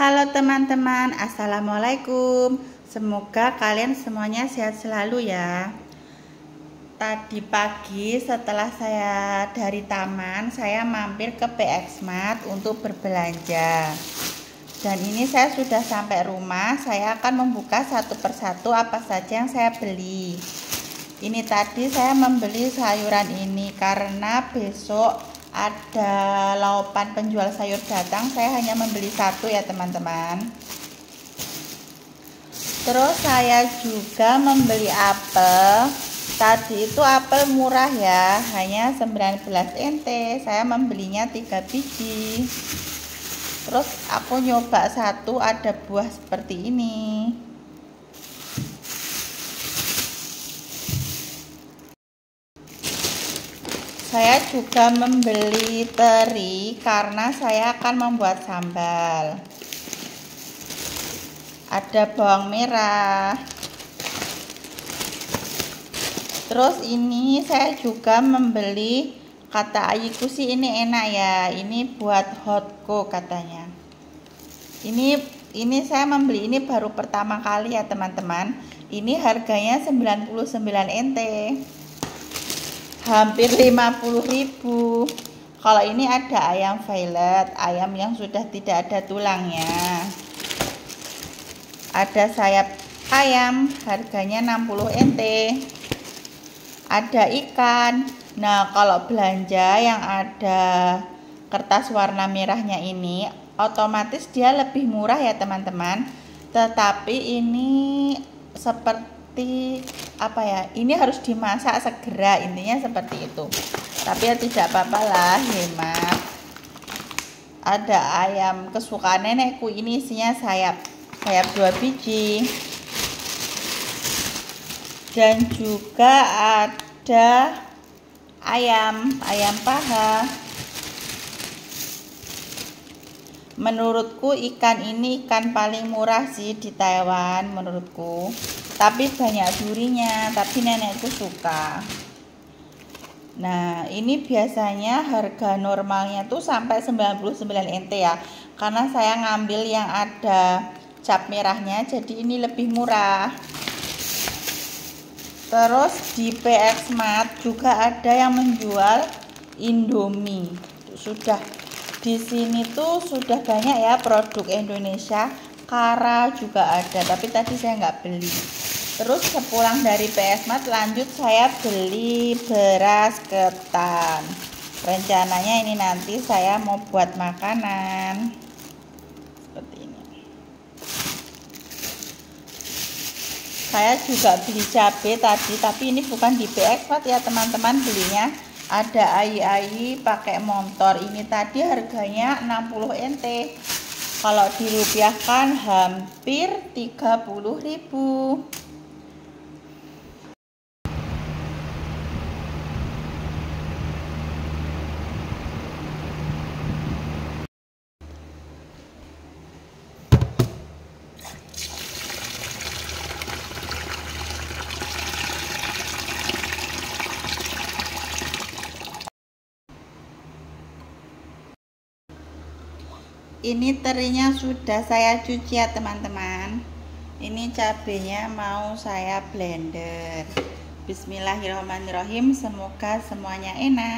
Halo teman-teman, assalamualaikum. Semoga kalian semuanya sehat selalu ya. Tadi pagi setelah saya dari taman, saya mampir ke PX Mart untuk berbelanja. Dan ini saya sudah sampai rumah. Saya akan membuka satu persatu apa saja yang saya beli. Ini tadi saya membeli sayuran ini karena besok ada laupan penjual sayur datang. Saya hanya membeli satu ya teman-teman. Terus saya juga membeli apel. Tadi itu apel murah ya, hanya 19 NT. Saya membelinya 3 biji. Terus aku nyoba satu, ada buah seperti ini. Saya juga membeli teri karena saya akan membuat sambal. Ada bawang merah. Terus ini saya juga membeli, kata ayahku sih ini enak ya. Ini buat hotco katanya. Ini saya membeli ini baru pertama kali ya teman-teman. Ini harganya 99 NT. Hampir 50.000. Kalau ini ada ayam violet, ayam yang sudah tidak ada tulangnya. Ada sayap ayam, harganya 60 NT. Ada ikan. Nah, kalau belanja yang ada kertas warna merahnya ini, otomatis dia lebih murah ya teman-teman. Tetapi ini seperti apa ya, ini harus dimasak segera, intinya seperti itu. Tapi ya tidak apa-apa lah, hemat. Ada ayam kesukaan nenekku, ini isinya sayap 2 biji. Dan juga ada ayam paha. Menurutku ikan ini ikan paling murah sih di Taiwan menurutku. Tapi banyak durinya, tapi nenekku suka. Nah, ini biasanya harga normalnya tuh sampai 99 NT ya. Karena saya ngambil yang ada cap merahnya, jadi ini lebih murah. Terus di PX Mart juga ada yang menjual Indomie. Sudah di sini tuh sudah banyak ya produk Indonesia. Kara juga ada, tapi tadi saya nggak beli. Terus sepulang dari PX Mart lanjut saya beli beras ketan. Rencananya ini nanti saya mau buat makanan seperti ini. Saya juga beli cabai tadi, tapi ini bukan di PX Mart ya teman-teman, belinya ada ai pakai motor. Ini tadi harganya 60 NT. Kalau dirupiahkan hampir 30.000. Ini terinya sudah saya cuci ya teman-teman. Ini cabenya mau saya blender. Bismillahirrahmanirrahim, semoga semuanya enak.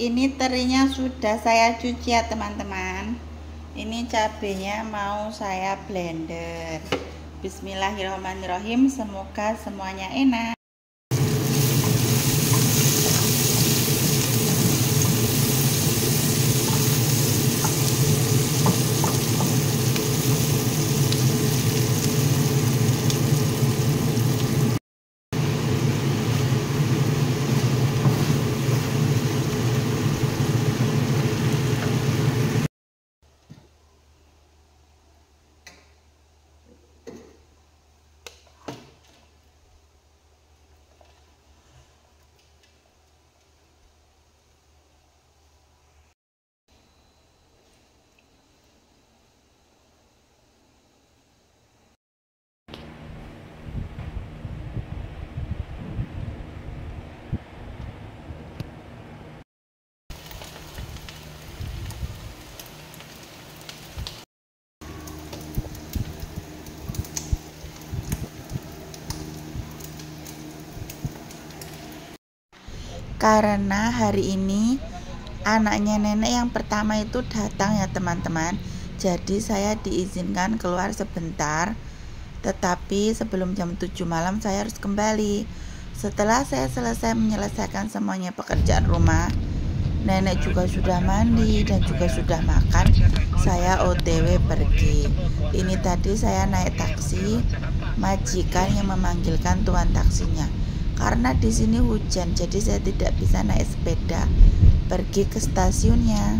Ini terinya sudah saya cuci ya teman-teman. Ini cabenya mau saya blender. Bismillahirrahmanirrahim, semoga semuanya enak. karena hari ini anaknya nenek yang pertama itu datang ya teman-teman. Jadi saya diizinkan keluar sebentar, tetapi sebelum jam 7 malam saya harus kembali. Setelah saya selesai menyelesaikan semuanya pekerjaan rumah, nenek juga sudah mandi dan juga sudah makan, saya OTW pergi. Ini tadi saya naik taksi, majikan yang memanggilkan tuan taksinya. Karena di sini hujan, jadi saya tidak bisa naik sepeda pergi ke stasiunnya.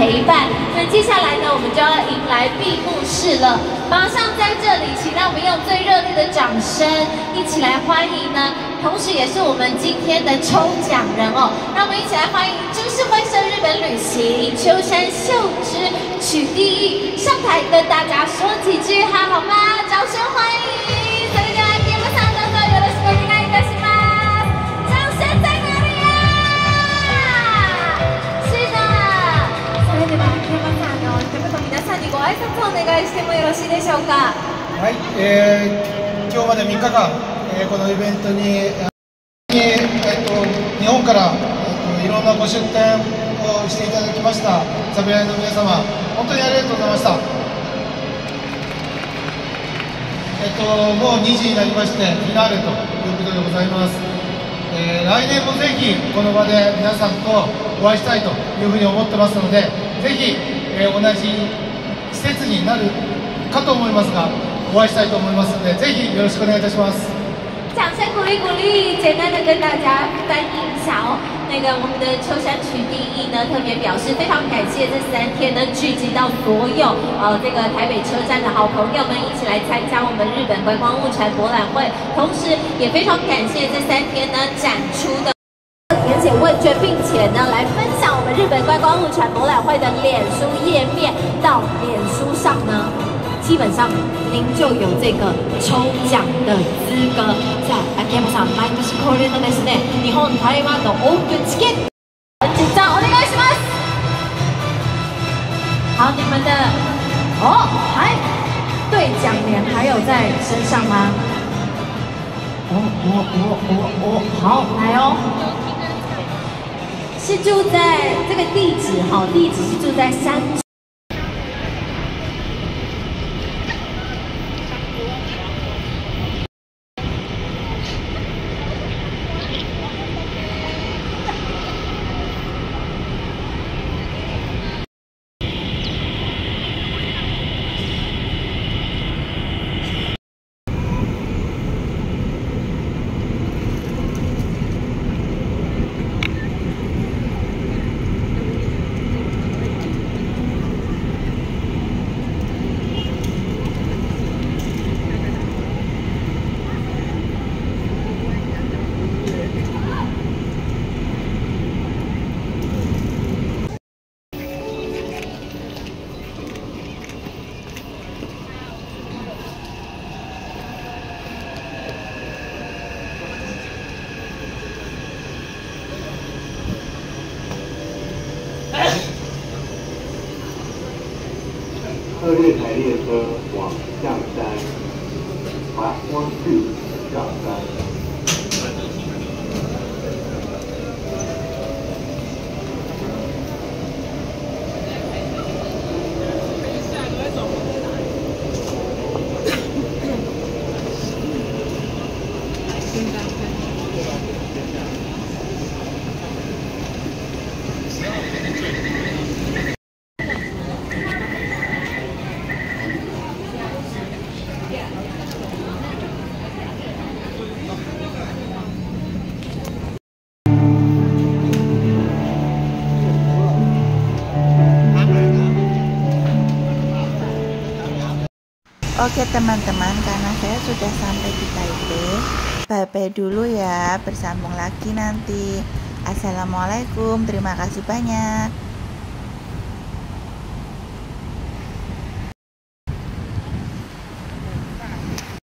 陪伴。那接下来呢，我们就要迎来闭幕式了。马上在这里，请让我们用最热烈的掌声一起来欢迎呢，同时也是我们今天的抽奖人哦。让我们一起来欢迎株式会社日本旅行秋山秀之取第一，上台跟大家说几句话好吗？掌声欢迎！それでは秋山さんどうぞよろしくお願いいたします。掌声在哪里呀？是的。それでは秋山さん一言皆さんにご挨拶をお願いしてもよろしいでしょうか。はい、今日まで3日間、このイベントに、日本から、いろんなご出店をしていただきましたサブライの皆様、本当にありがとうございました。もう2時になりまして、フィナーレということでございます。来年もぜひこの場で皆さんとお会いしたいというふうに思ってますので、ぜひ、同じ季節になるかと思いますが、お会いしたいと思いますので、ぜひよろしくお願いいたします。掌声鼓励鼓励，简单的跟大家翻译一下哦。那个我们的秋山曲第一呢，特别表示非常感谢这3天呢聚集到所有这个台北车站的好朋友们一起来参加我们日本观光物产博览会，同时也非常感谢这3天呢展出的填写问卷，并且呢来分享我们日本观光物产博览会的脸书页面到脸书上呢。基本上您就有这个抽奖的資格。じゃあ秋山さん、毎年恒例のですね、日本台湾のオープンチケット。紧张，お願いします。好，你们的还兑奖联还有在身上吗？好，来哦。是住在这个地址地址是住在山。特列台列车往象山，Class 1-2象山。Oke teman-teman, karena saya sudah sampai di Taipei, bye-bye dulu ya, bersambung lagi nanti. Assalamualaikum, terima kasih banyak.